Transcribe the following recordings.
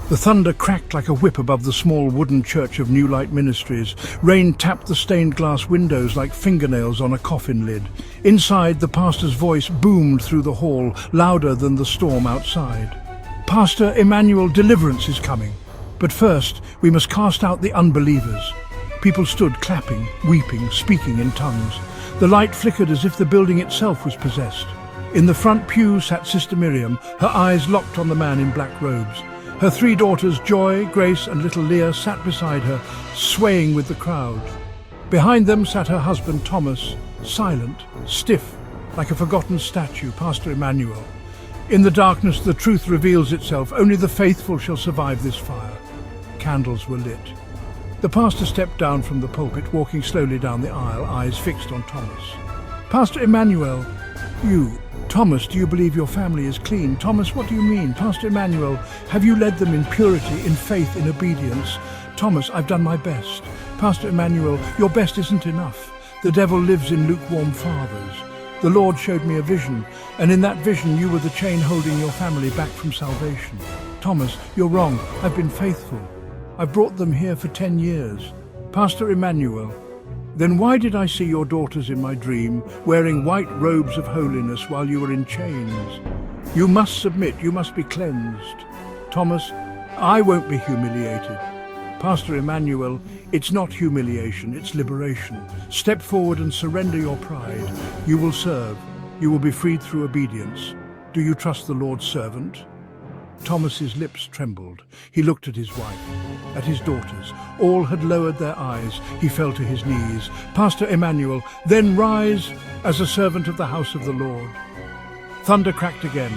The thunder cracked like a whip above the small wooden church of New Light Ministries. Rain tapped the stained glass windows like fingernails on a coffin lid. Inside, the pastor's voice boomed through the hall, louder than the storm outside. "Pastor Emmanuel, deliverance is coming. But first, we must cast out the unbelievers." People stood clapping, weeping, speaking in tongues. The light flickered as if the building itself was possessed. In the front pew sat Sister Miriam, her eyes locked on the man in black robes. Her 3 daughters, Joy, Grace and little Leah, sat beside her, swaying with the crowd. Behind them sat her husband, Thomas, silent, stiff, like a forgotten statue, Pastor Emmanuel. In the darkness, the truth reveals itself. Only the faithful shall survive this fire. Candles were lit. The pastor stepped down from the pulpit, walking slowly down the aisle, eyes fixed on Thomas. "Pastor Emmanuel, Thomas, do you believe your family is clean? Thomas, what do you mean? Pastor Emmanuel, have you led them in purity, in faith, in obedience? Thomas, I've done my best. Pastor Emmanuel, your best isn't enough. The devil lives in lukewarm fathers. The Lord showed me a vision, and in that vision you were the chain holding your family back from salvation. Thomas, you're wrong. I've been faithful. I've brought them here for 10 years. Pastor Emmanuel, then why did I see your daughters in my dream, wearing white robes of holiness while you were in chains? You must submit, you must be cleansed. Thomas, I won't be humiliated. Pastor Emmanuel, it's not humiliation, it's liberation. Step forward and surrender your pride. You will serve. You will be freed through obedience. Do you trust the Lord's servant?" Thomas's lips trembled. He looked at his wife, at his daughters. All had lowered their eyes. He fell to his knees. "Pastor Emmanuel, then rise as a servant of the house of the Lord." Thunder cracked again,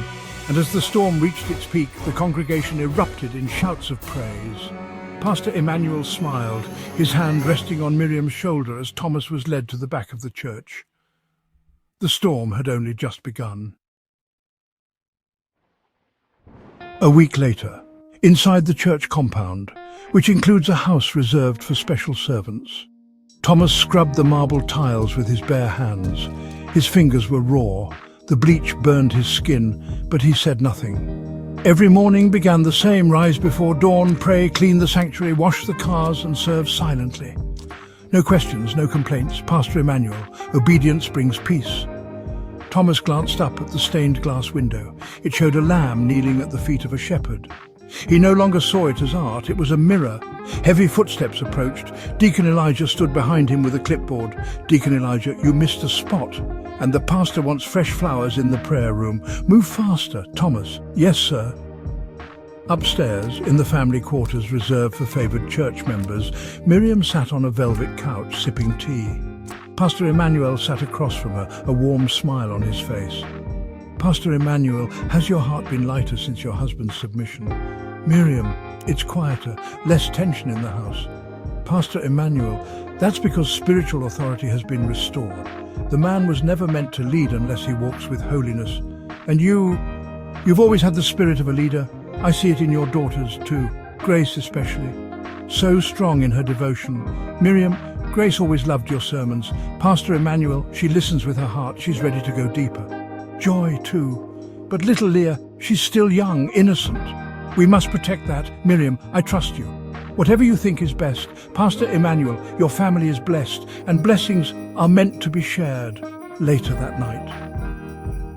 and as the storm reached its peak, the congregation erupted in shouts of praise. Pastor Emmanuel smiled, his hand resting on Miriam's shoulder as Thomas was led to the back of the church. The storm had only just begun. A week later, inside the church compound, which includes a house reserved for special servants, Thomas scrubbed the marble tiles with his bare hands. His fingers were raw. The bleach burned his skin, but he said nothing. Every morning began the same: rise before dawn, pray, clean the sanctuary, wash the cars, and serve silently. No questions, no complaints. Pastor Emmanuel, obedience brings peace. Thomas glanced up at the stained glass window. It showed a lamb kneeling at the feet of a shepherd. He no longer saw it as art, it was a mirror. Heavy footsteps approached. Deacon Elijah stood behind him with a clipboard. "Deacon Elijah, you missed a spot, and the pastor wants fresh flowers in the prayer room. Move faster." Thomas, "Yes, sir." Upstairs, in the family quarters reserved for favoured church members, Miriam sat on a velvet couch sipping tea. Pastor Emmanuel sat across from her, a warm smile on his face. "Pastor Emmanuel, has your heart been lighter since your husband's submission?" "Miriam, it's quieter, less tension in the house." "Pastor Emmanuel, that's because spiritual authority has been restored. The man was never meant to lead unless he walks with holiness. And you've always had the spirit of a leader. I see it in your daughters too, Grace especially. So strong in her devotion. Miriam, Grace always loved your sermons. Pastor Emmanuel, she listens with her heart. She's ready to go deeper. Joy too. But little Leah, she's still young, innocent. We must protect that. Miriam, I trust you. Whatever you think is best. Pastor Emmanuel, your family is blessed, and blessings are meant to be shared." Later that night,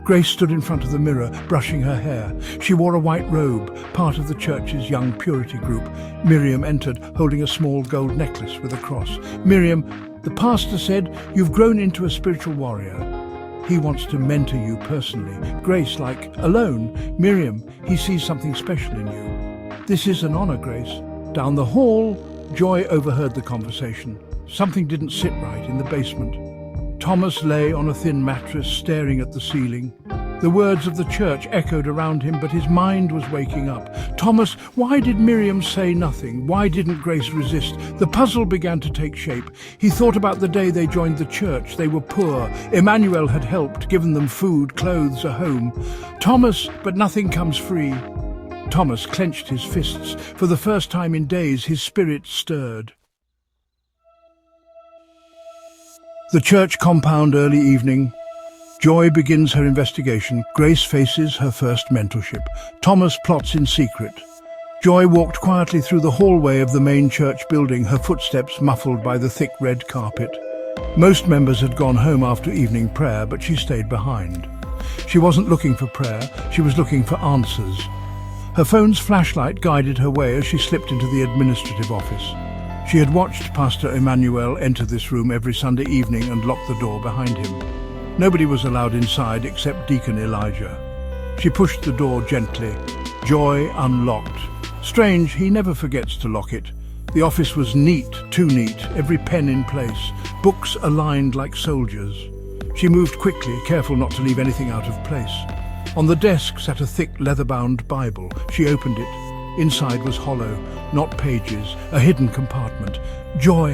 Grace stood in front of the mirror, brushing her hair. She wore a white robe, part of the church's young purity group. Miriam entered, holding a small gold necklace with a cross. "Miriam, the pastor said you've grown into a spiritual warrior. He wants to mentor you personally. Grace, like, alone. Miriam, he sees something special in you." "This is an honor, Grace." Down the hall, Joy overheard the conversation. Something didn't sit right in the basement. Thomas lay on a thin mattress, staring at the ceiling. The words of the church echoed around him, but his mind was waking up. "Thomas, why did Miriam say nothing? Why didn't Grace resist?" The puzzle began to take shape. He thought about the day they joined the church. They were poor. Emmanuel had helped, given them food, clothes, a home. Thomas, but nothing comes free. Thomas clenched his fists. For the first time in days, his spirit stirred. The church compound, early evening. Joy begins her investigation. Grace faces her first mentorship. Thomas plots in secret. Joy walked quietly through the hallway of the main church building, her footsteps muffled by the thick red carpet. Most members had gone home after evening prayer, but she stayed behind. She wasn't looking for prayer, she was looking for answers. Her phone's flashlight guided her way as she slipped into the administrative office. She had watched Pastor Emmanuel enter this room every Sunday evening and lock the door behind him. Nobody was allowed inside except Deacon Elijah. She pushed the door gently. Joy unlocked. Strange, he never forgets to lock it. The office was neat, too neat, every pen in place, books aligned like soldiers. She moved quickly, careful not to leave anything out of place. On the desk sat a thick leather-bound Bible. She opened it. Inside was hollow, not pages, a hidden compartment. Joy,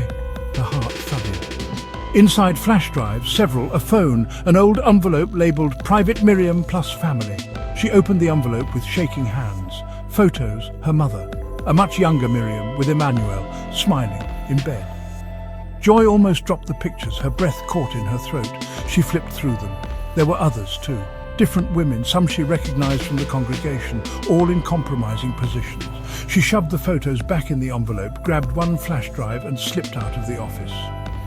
her heart thudded. Inside flash drives, several, a phone, an old envelope labelled Private Miriam plus Family. She opened the envelope with shaking hands. Photos, her mother, a much younger Miriam with Emmanuel, smiling, in bed. Joy almost dropped the pictures, her breath caught in her throat. She flipped through them. There were others too. Different women, some she recognized from the congregation, all in compromising positions. She shoved the photos back in the envelope, grabbed one flash drive and slipped out of the office.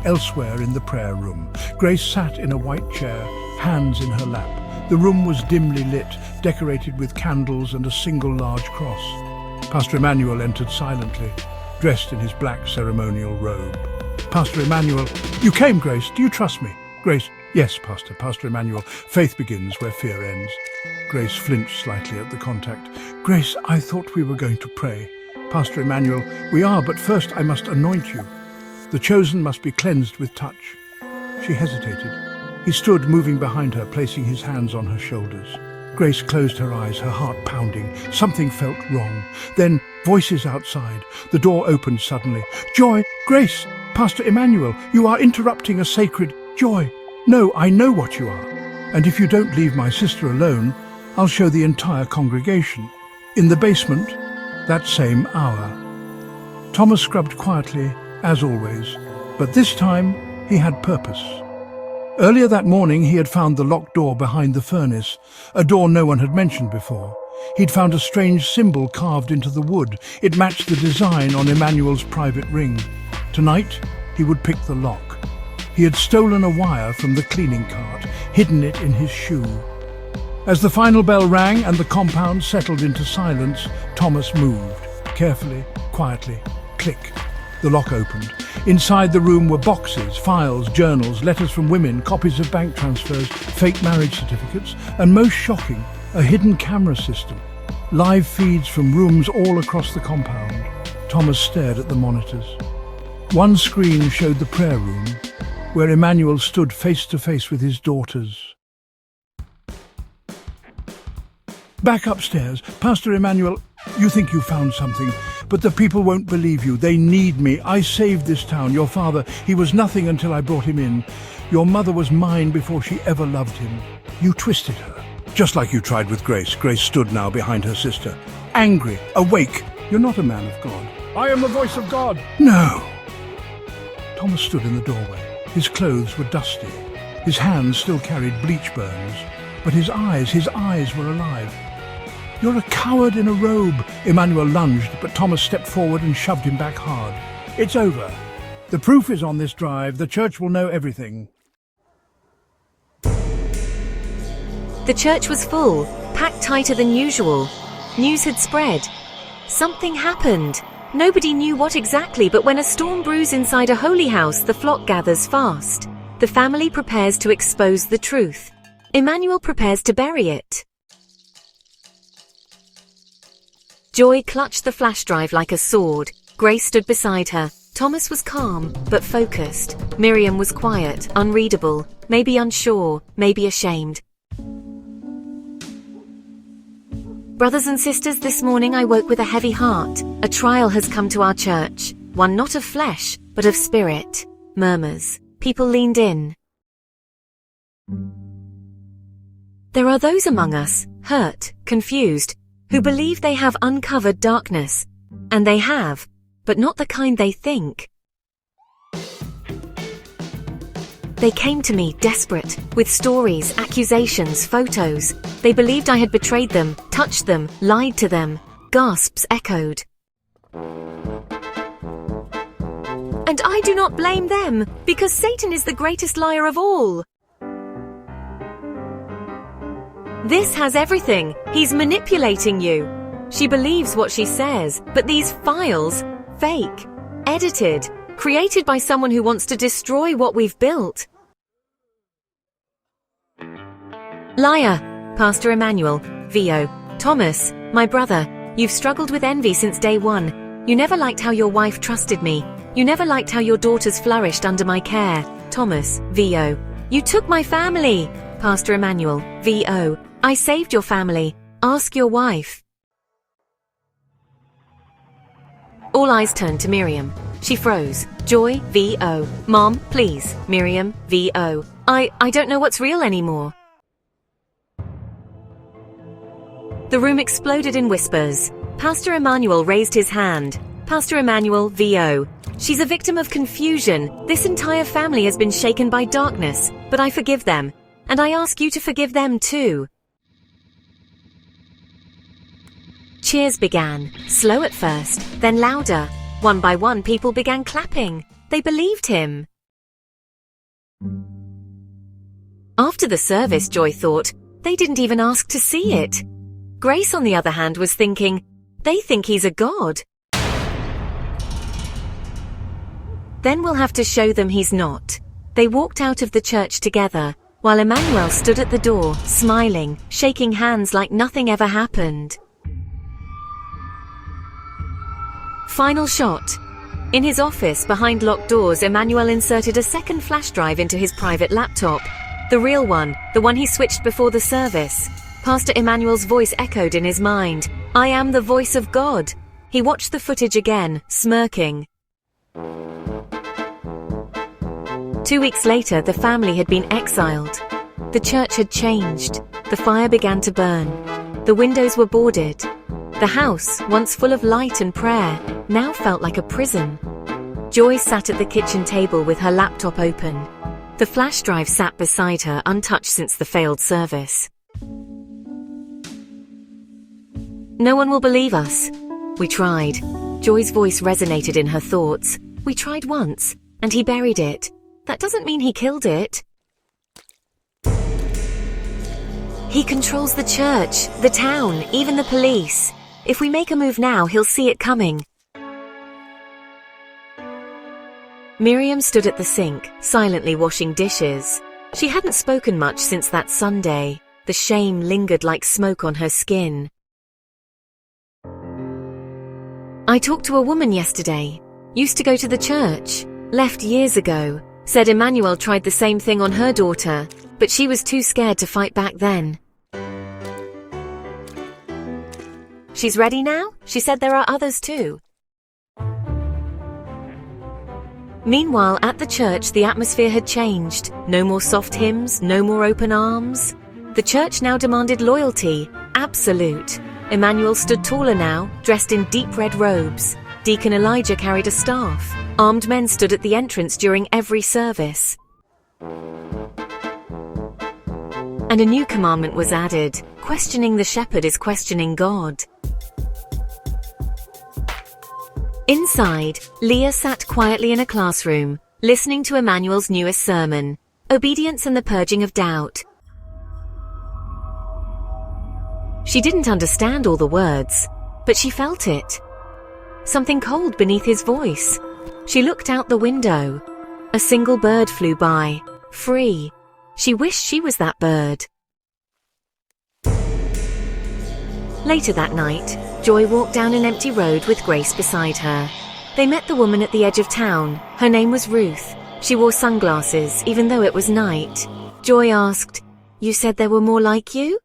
Elsewhere in the prayer room, Grace sat in a white chair, hands in her lap. The room was dimly lit, decorated with candles and a single large cross. Pastor Emmanuel entered silently, dressed in his black ceremonial robe. Pastor Emmanuel, "You came, Grace. Do you trust me?" Grace, "Yes, Pastor. Pastor Emmanuel, faith begins where fear ends." Grace flinched slightly at the contact. "Grace, I thought we were going to pray." Pastor Emmanuel, "We are, but first I must anoint you. The chosen must be cleansed with touch." She hesitated. He stood, moving behind her, placing his hands on her shoulders. Grace closed her eyes, her heart pounding. Something felt wrong. Then, voices outside. The door opened suddenly. "Joy! Grace! Pastor Emmanuel, you are interrupting a sacred..." "Joy! No, I know what you are. And if you don't leave my sister alone, I'll show the entire congregation." In the basement, that same hour. Thomas scrubbed quietly, as always, but this time he had purpose. Earlier that morning he had found the locked door behind the furnace, a door no one had mentioned before. He'd found a strange symbol carved into the wood. It matched the design on Emmanuel's private ring. Tonight he would pick the lock. He had stolen a wire from the cleaning cart, hidden it in his shoe. As the final bell rang and the compound settled into silence, Thomas moved. Carefully, quietly, click. The lock opened. Inside the room were boxes, files, journals, letters from women, copies of bank transfers, fake marriage certificates, and most shocking, a hidden camera system. Live feeds from rooms all across the compound. Thomas stared at the monitors. One screen showed the prayer room, where Emmanuel stood face to face with his daughters. "Back upstairs. Pastor Emmanuel, you think you found something, but the people won't believe you. They need me. I saved this town. Your father, he was nothing until I brought him in. Your mother was mine before she ever loved him. You twisted her, just like you tried with Grace." Grace stood now behind her sister, angry, awake. "You're not a man of God." "I am the voice of God." "No." Thomas stood in the doorway. His clothes were dusty. His hands still carried bleach burns, but his eyes were alive. "You're a coward in a robe." Emmanuel lunged, but Thomas stepped forward and shoved him back hard. "It's over. The proof is on this drive. The church will know everything." The church was full, packed tighter than usual. News had spread. Something happened. Nobody knew what exactly, but when a storm brews inside a holy house, the flock gathers fast. The family prepares to expose the truth. Emmanuel prepares to bury it. Joy clutched the flash drive like a sword. Grace stood beside her. Thomas was calm, but focused. Miriam was quiet, unreadable, maybe unsure, maybe ashamed. Brothers and sisters, this morning I woke with a heavy heart. A trial has come to our church, one not of flesh, but of spirit. Murmurs. People leaned in. There are those among us, hurt, confused, who believe they have uncovered darkness. And they have, but not the kind they think. They came to me desperate, with stories, accusations, photos. They believed I had betrayed them, touched them, lied to them. Gasps echoed. And I do not blame them, because Satan is the greatest liar of all. This has everything. He's manipulating you. She believes what she says, but these files, fake, edited, created by someone who wants to destroy what we've built. Liar, Pastor Emmanuel, VO. Thomas, my brother, you've struggled with envy since day one. You never liked how your wife trusted me. You never liked how your daughters flourished under my care. Thomas, VO. You took my family. Pastor Emmanuel, VO. I saved your family. Ask your wife. All eyes turned to Miriam. She froze. Joy, VO. Mom, please. Miriam, VO. I don't know what's real anymore. The room exploded in whispers. Pastor Emmanuel raised his hand. Pastor Emmanuel, VO. She's a victim of confusion. This entire family has been shaken by darkness, but I forgive them. And I ask you to forgive them too. Cheers began, slow at first, then louder. One by one, people began clapping. They believed him. After the service, Joy thought, they didn't even ask to see it. Grace, on the other hand, was thinking, they think he's a god. Then we'll have to show them he's not. They walked out of the church together, while Emmanuel stood at the door, smiling, shaking hands like nothing ever happened. Final shot. In his office, behind locked doors, Emmanuel inserted a second flash drive into his private laptop. The real one, the one he switched before the service. Pastor Emmanuel's voice echoed in his mind. I am the voice of God. He watched the footage again, smirking. 2 weeks later, the family had been exiled. The church had changed. The fire began to burn. The windows were boarded. The house, once full of light and prayer, now felt like a prison. Joy sat at the kitchen table with her laptop open. The flash drive sat beside her, untouched since the failed service. No one will believe us. We tried. Joy's voice resonated in her thoughts. We tried once, and he buried it. That doesn't mean he killed it. He controls the church, the town, even the police. If we make a move now, he'll see it coming. Miriam stood at the sink, silently washing dishes. She hadn't spoken much since that Sunday. The shame lingered like smoke on her skin. I talked to a woman yesterday. Used to go to the church. Left years ago. Said Emmanuel tried the same thing on her daughter, but she was too scared to fight back then. She's ready now? She said there are others too. Meanwhile, at the church, the atmosphere had changed. No more soft hymns, no more open arms. The church now demanded loyalty, absolute. Emmanuel stood taller now, dressed in deep red robes. Deacon Elijah carried a staff. Armed men stood at the entrance during every service. And a new commandment was added. Questioning the shepherd is questioning God. Inside, Leah sat quietly in a classroom, listening to Emmanuel's newest sermon, Obedience and the Purging of Doubt. She didn't understand all the words, but she felt it. Something cold beneath his voice. She looked out the window. A single bird flew by, free. She wished she was that bird. Later that night, Joy walked down an empty road with Grace beside her. They met the woman at the edge of town. Her name was Ruth. She wore sunglasses, even though it was night. Joy asked, "You said there were more like you?"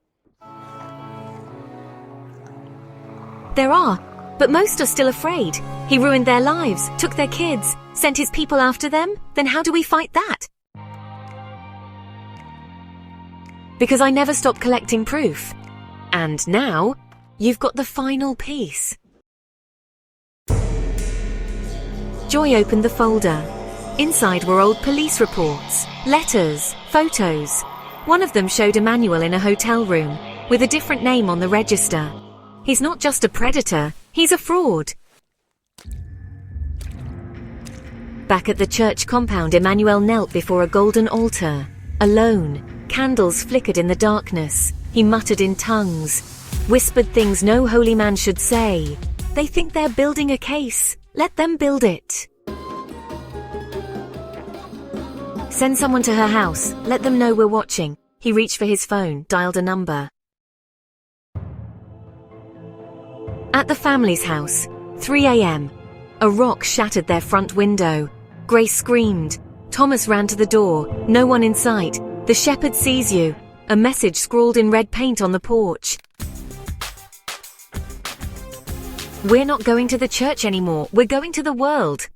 "There are, but most are still afraid. He ruined their lives, took their kids, sent his people after them. Then how do we fight that?" "Because I never stopped collecting proof. And now, you've got the final piece." Joy opened the folder. Inside were old police reports, letters, photos. One of them showed Emmanuel in a hotel room, with a different name on the register. He's not just a predator, he's a fraud. Back at the church compound, Emmanuel knelt before a golden altar. Alone, candles flickered in the darkness. He muttered in tongues, whispered things no holy man should say. They think they're building a case. Let them build it. Send someone to her house. Let them know we're watching. He reached for his phone, dialed a number. At the family's house, 3 a.m. A rock shattered their front window. Grace screamed. Thomas ran to the door. No one in sight. The shepherd sees you. A message scrawled in red paint on the porch. We're not going to the church anymore. We're going to the world.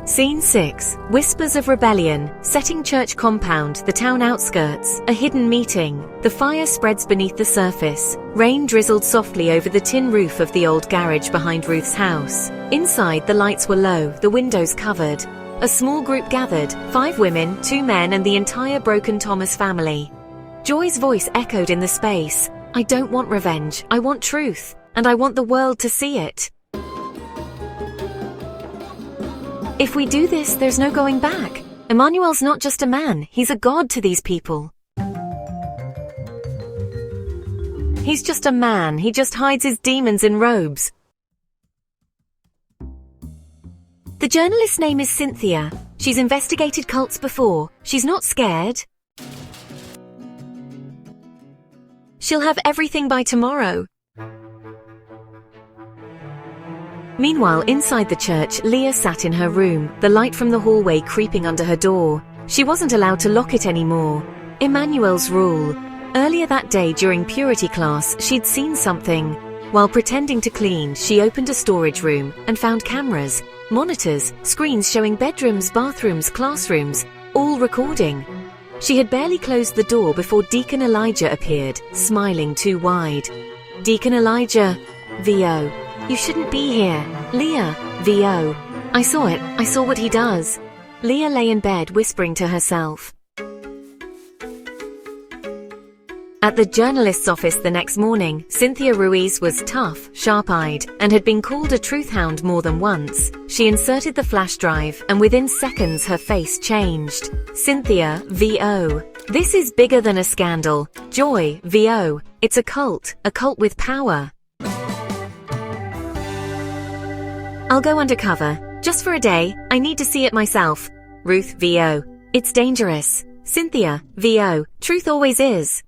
Scene 6. Whispers of rebellion. Setting church compound, the town outskirts. A hidden meeting. The fire spreads beneath the surface. Rain drizzled softly over the tin roof of the old garage behind Ruth's house. Inside, the lights were low, the windows covered. A small group gathered, 5 women, 2 men, and the entire broken Thomas family. Joy's voice echoed in the space. I don't want revenge. I want truth. And I want the world to see it. If we do this, there's no going back. Emmanuel's not just a man, he's a god to these people. He's just a man, he just hides his demons in robes. The journalist's name is Cynthia. She's investigated cults before. She's not scared. She'll have everything by tomorrow. Meanwhile, inside the church, Leah sat in her room, the light from the hallway creeping under her door. She wasn't allowed to lock it anymore. Emmanuel's rule. Earlier that day during purity class, she'd seen something. While pretending to clean, she opened a storage room and found cameras, monitors, screens showing bedrooms, bathrooms, classrooms, all recording. She had barely closed the door before Deacon Elijah appeared, smiling too wide. Deacon Elijah, VO. You shouldn't be here. Leah, VO. I saw it. I saw what he does. Leah lay in bed whispering to herself. At the journalist's office the next morning, Cynthia Ruiz was tough, sharp-eyed, and had been called a truth hound more than once. She inserted the flash drive, and within seconds her face changed. Cynthia, VO. This is bigger than a scandal. Joy, VO. It's a cult with power. I'll go undercover. Just for a day. I need to see it myself. Ruth, VO. It's dangerous. Cynthia, VO. Truth always is.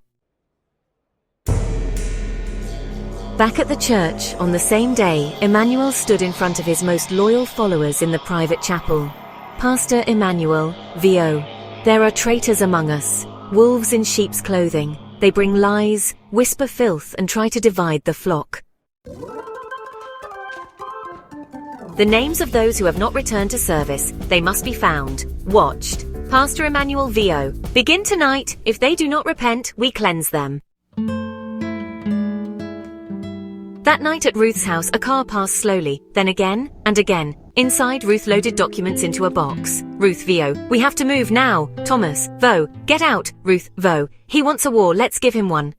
Back at the church, on the same day, Emmanuel stood in front of his most loyal followers in the private chapel. Pastor Emmanuel, VO. There are traitors among us, wolves in sheep's clothing. They bring lies, whisper filth, and try to divide the flock. The names of those who have not returned to service, they must be found, watched. Pastor Emmanuel, VO. Begin tonight. If they do not repent, we cleanse them. That night at Ruth's house, a car passed slowly, then again and again. Inside, Ruth loaded documents into a box. Ruth, VO. We have to move now. Thomas, VO. Get out. Ruth, VO. He wants a war. Let's give him one.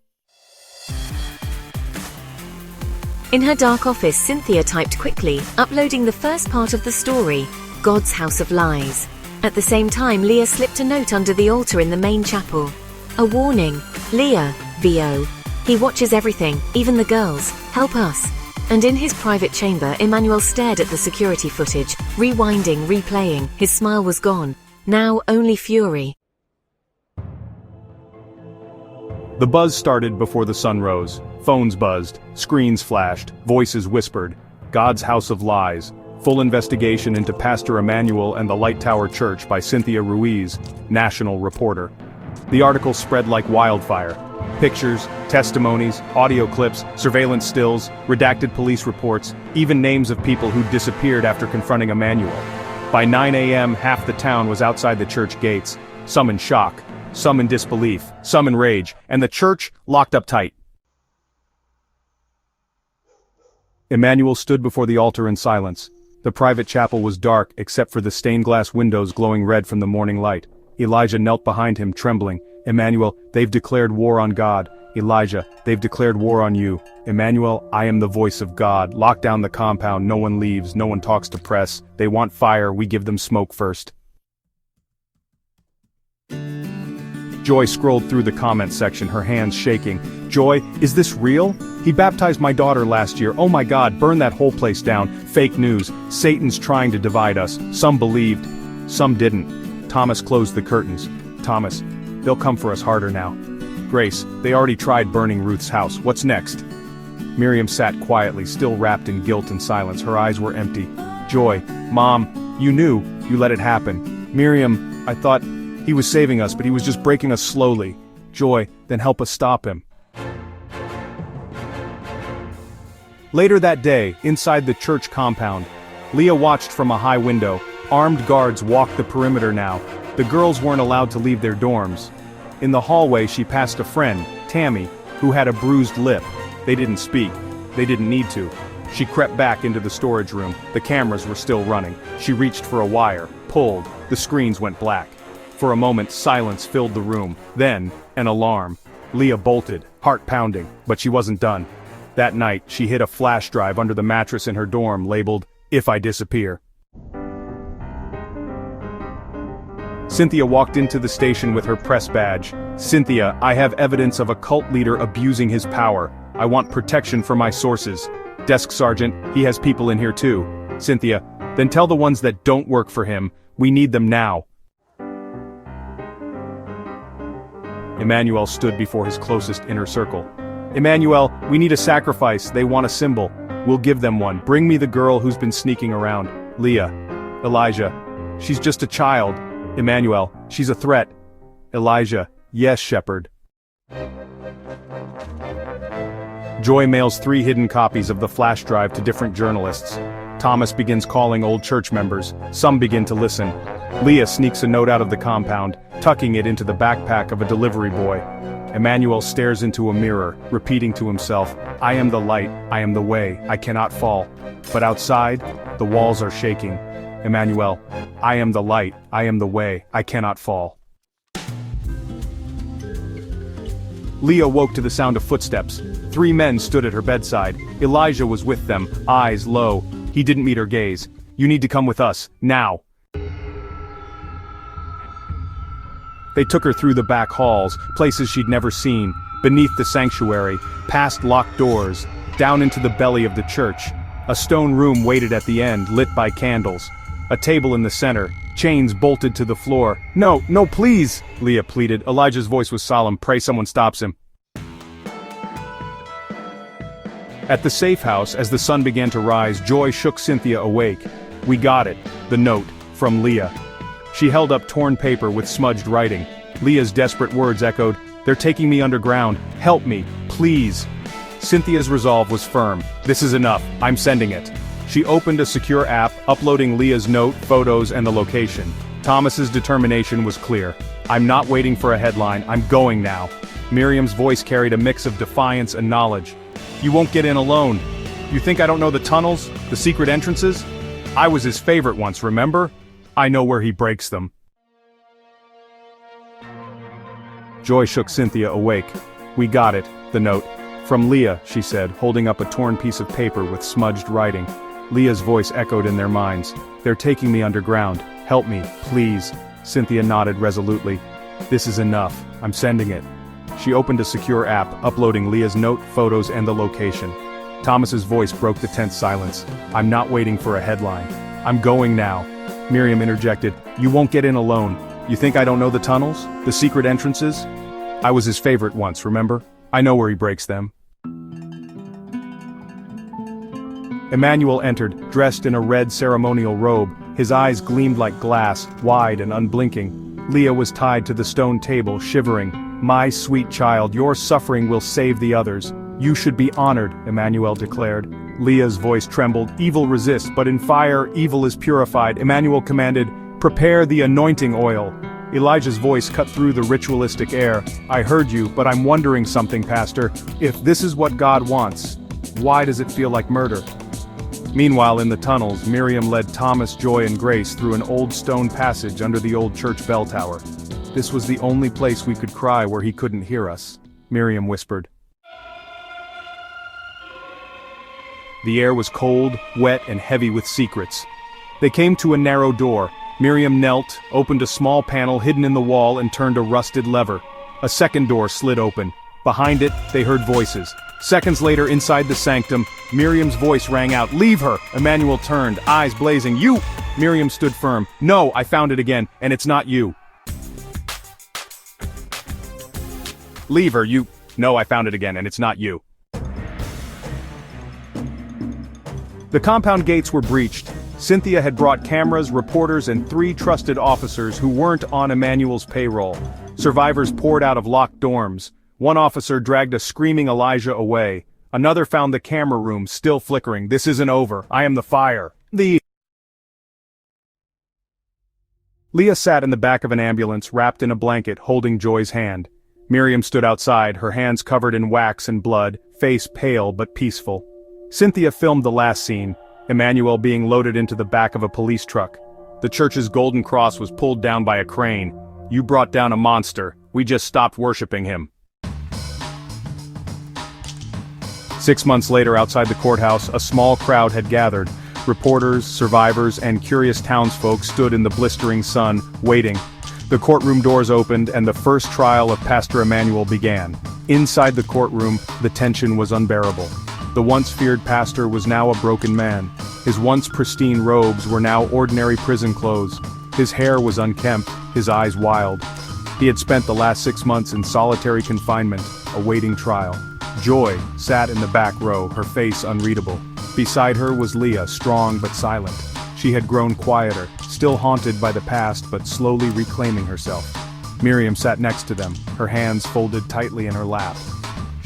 In her dark office, Cynthia typed quickly, uploading the first part of the story, God's House of Lies. At the same time, Leah slipped a note under the altar in the main chapel. A warning. Leah, VO. He watches everything, even the girls. Help us. And in his private chamber, Emmanuel stared at the security footage, rewinding, replaying. His smile was gone. Now only fury. The buzz started before the sun rose. Phones buzzed, screens flashed, voices whispered. God's House of Lies. Full investigation into Pastor Emmanuel and the Light Tower Church by Cynthia Ruiz, national reporter. The article spread like wildfire. Pictures, testimonies, audio clips, surveillance stills, redacted police reports, even names of people who disappeared after confronting Emmanuel. By 9 a.m., half the town was outside the church gates, some in shock, some in disbelief, some in rage, and the church locked up tight. Emmanuel stood before the altar in silence. The private chapel was dark except for the stained glass windows glowing red from the morning light. Elijah knelt behind him, trembling, Emmanuel, they've declared war on God. Elijah, they've declared war on you. Emmanuel, I am the voice of God. Lock down the compound, no one leaves, no one talks to press. They want fire, we give them smoke first. Joy scrolled through the comment section, her hands shaking. Joy, is this real? He baptized my daughter last year. Oh my God, burn that whole place down. Fake news. Satan's trying to divide us. Some believed, some didn't. Thomas closed the curtains. Thomas, they'll come for us harder now. Grace, they already tried burning Ruth's house. What's next? Miriam sat quietly, still wrapped in guilt and silence. Her eyes were empty. Joy, Mom, you knew, you let it happen. Miriam, I thought he was saving us, but he was just breaking us slowly. Joy, then help us stop him. Later that day, inside the church compound, Leah watched from a high window. Armed guards walked the perimeter now. The girls weren't allowed to leave their dorms. In the hallway she passed a friend, Tammy, who had a bruised lip. They didn't speak. They didn't need to. She crept back into the storage room. The cameras were still running. She reached for a wire, pulled. The screens went black. For a moment, silence filled the room. Then, an alarm. Leah bolted, heart pounding, but she wasn't done. That night, she hid a flash drive under the mattress in her dorm labeled, "If I Disappear." Cynthia walked into the station with her press badge. Cynthia, I have evidence of a cult leader abusing his power. I want protection for my sources. Desk sergeant, he has people in here too. Cynthia, then tell the ones that don't work for him, we need them now. Emmanuel stood before his closest inner circle. Emmanuel, we need a sacrifice, they want a symbol. We'll give them one. Bring me the girl who's been sneaking around. Leah. Elijah. She's just a child. Emmanuel, she's a threat. Elijah, yes, Shepherd. Joy mails 3 hidden copies of the flash drive to different journalists. Thomas begins calling old church members. Some begin to listen. Leah sneaks a note out of the compound, tucking it into the backpack of a delivery boy. Emmanuel stares into a mirror, repeating to himself, I am the light, I am the way, I cannot fall. But outside, the walls are shaking. Emmanuel, I am the light, I am the way, I cannot fall. Leah woke to the sound of footsteps. 3 men stood at her bedside. Elijah was with them, eyes low. He didn't meet her gaze. You need to come with us, now. They took her through the back halls, places she'd never seen, beneath the sanctuary, past locked doors, down into the belly of the church. A stone room waited at the end, lit by candles. A table in the center, chains bolted to the floor. No, please, Leah pleaded. Elijah's voice was solemn. Pray someone stops him. At the safe house, as the sun began to rise, Joy shook Cynthia awake. We got it. The note. From Leah. She held up torn paper with smudged writing. Leah's desperate words echoed, They're taking me underground. Help me, please. Cynthia's resolve was firm. This is enough. I'm sending it. She opened a secure app, uploading Leah's note, photos, and the location. Thomas's determination was clear. I'm not waiting for a headline. I'm going now. Miriam's voice carried a mix of defiance and knowledge. You won't get in alone. You think I don't know the tunnels, the secret entrances? I was his favorite once, remember? I know where he breaks them. Joy shook Cynthia awake. We got it, the note. From Leah, she said, holding up a torn piece of paper with smudged writing. Leah's voice echoed in their minds. They're taking me underground. Help me, please. Cynthia nodded resolutely. This is enough. I'm sending it. She opened a secure app, uploading Leah's note, photos, and the location. Thomas's voice broke the tense silence. I'm not waiting for a headline. I'm going now. Miriam interjected. You won't get in alone. You think I don't know the tunnels? The secret entrances? I was his favorite once, remember? I know where he breaks them. Emmanuel entered, dressed in a red ceremonial robe. His eyes gleamed like glass, wide and unblinking. Leah was tied to the stone table, shivering. My sweet child, your suffering will save the others. You should be honored, Emmanuel declared. Leah's voice trembled. Evil resists, but in fire, evil is purified. Emmanuel commanded, prepare the anointing oil. Elijah's voice cut through the ritualistic air. I heard you, but I'm wondering something, Pastor. If this is what God wants, why does it feel like murder? Meanwhile, in the tunnels, Miriam led Thomas, Joy, and Grace through an old stone passage under the old church bell tower. This was the only place we could cry where he couldn't hear us," Miriam whispered. The air was cold, wet, and heavy with secrets. They came to a narrow door. Miriam knelt, opened a small panel hidden in the wall, and turned a rusted lever. A second door slid open. Behind it, they heard voices. Seconds later, inside the sanctum, Miriam's voice rang out, "Leave her!" Emmanuel turned, eyes blazing. "You!" Miriam stood firm. "No, I found it again, and it's not you." "Leave her, you—" "No, I found it again, and it's not you." The compound gates were breached. Cynthia had brought cameras, reporters, and 3 trusted officers who weren't on Emmanuel's payroll. Survivors poured out of locked dorms. One officer dragged a screaming Elijah away. Another found the camera room still flickering. "This isn't over. I am the fire." Leah sat in the back of an ambulance, wrapped in a blanket, holding Joy's hand. Miriam stood outside, her hands covered in wax and blood, face pale but peaceful. Cynthia filmed the last scene, Emmanuel being loaded into the back of a police truck. The church's golden cross was pulled down by a crane. "You brought down a monster. We just stopped worshiping him." 6 months later, outside the courthouse, a small crowd had gathered. Reporters, survivors, and curious townsfolk stood in the blistering sun, waiting. The courtroom doors opened, and the first trial of Pastor Emmanuel began. Inside the courtroom, the tension was unbearable. The once feared pastor was now a broken man. His once pristine robes were now ordinary prison clothes. His hair was unkempt, his eyes wild. He had spent the last 6 months in solitary confinement, awaiting trial. Joy sat in the back row, her face unreadable. Beside her was Leah, strong but silent. She had grown quieter, still haunted by the past but slowly reclaiming herself. Miriam sat next to them, her hands folded tightly in her lap.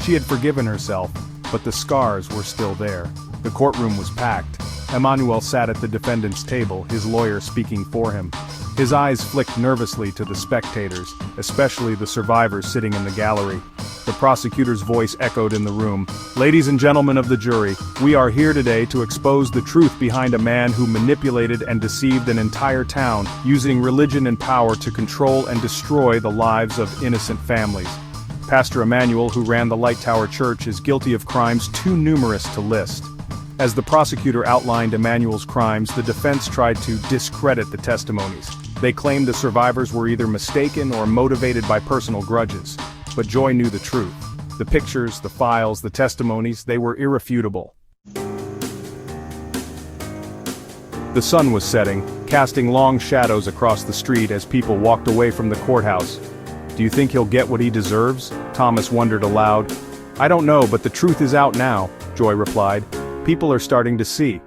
She had forgiven herself, but the scars were still there. The courtroom was packed. Emmanuel sat at the defendant's table, his lawyer speaking for him. His eyes flicked nervously to the spectators, especially the survivors sitting in the gallery. The prosecutor's voice echoed in the room. "Ladies and gentlemen of the jury, we are here today to expose the truth behind a man who manipulated and deceived an entire town, using religion and power to control and destroy the lives of innocent families. Pastor Emmanuel, who ran the Light Tower Church, is guilty of crimes too numerous to list." As the prosecutor outlined Emmanuel's crimes, the defense tried to discredit the testimonies. They claimed the survivors were either mistaken or motivated by personal grudges. But Joy knew the truth. The pictures, the files, the testimonies, they were irrefutable. The sun was setting, casting long shadows across the street as people walked away from the courthouse. "Do you think he'll get what he deserves?" Thomas wondered aloud. "I don't know, but the truth is out now," Joy replied. "People are starting to see."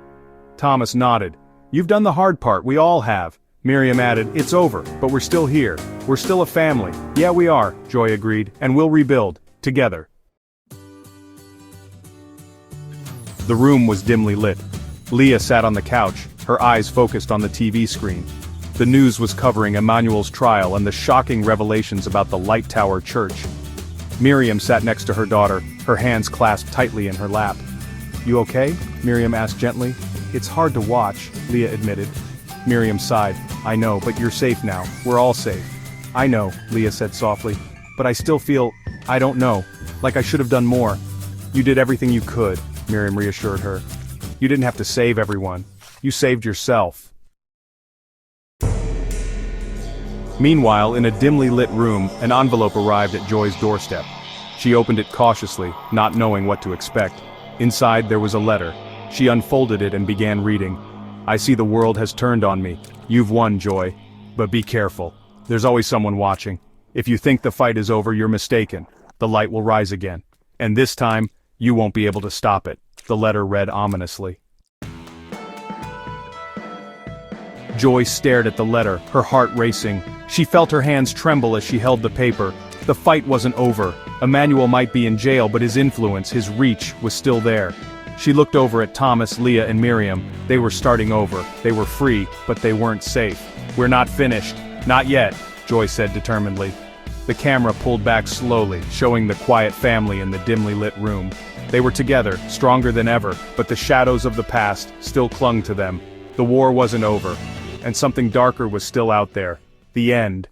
Thomas nodded. "You've done the hard part, we all have." Miriam added, "It's over, but we're still here. We're still a family." "Yeah, we are," Joy agreed, "and we'll rebuild, together." The room was dimly lit. Leah sat on the couch, her eyes focused on the TV screen. The news was covering Emmanuel's trial and the shocking revelations about the Light Tower Church. Miriam sat next to her daughter, her hands clasped tightly in her lap. "You okay?" Miriam asked gently. "It's hard to watch," Leah admitted. Miriam sighed. "I know, but you're safe now. We're all safe." "I know," Leah said softly. "But I still feel, I don't know, like I should have done more." "You did everything you could," Miriam reassured her. "You didn't have to save everyone. You saved yourself." Meanwhile, in a dimly lit room, an envelope arrived at Joy's doorstep. She opened it cautiously, not knowing what to expect. Inside there was a letter. She unfolded it and began reading. "I see the world has turned on me. You've won, Joy. But be careful. There's always someone watching. If you think the fight is over, you're mistaken. The light will rise again. And this time, you won't be able to stop it." The letter read ominously. Joy stared at the letter, her heart racing. She felt her hands tremble as she held the paper. The fight wasn't over. Emmanuel might be in jail, but his influence, his reach, was still there. She looked over at Thomas, Leah, and Miriam. They were starting over. They were free, but they weren't safe. "We're not finished. Not yet," Joy said determinedly. The camera pulled back slowly, showing the quiet family in the dimly lit room. They were together, stronger than ever, but the shadows of the past still clung to them. The war wasn't over, and something darker was still out there. The end.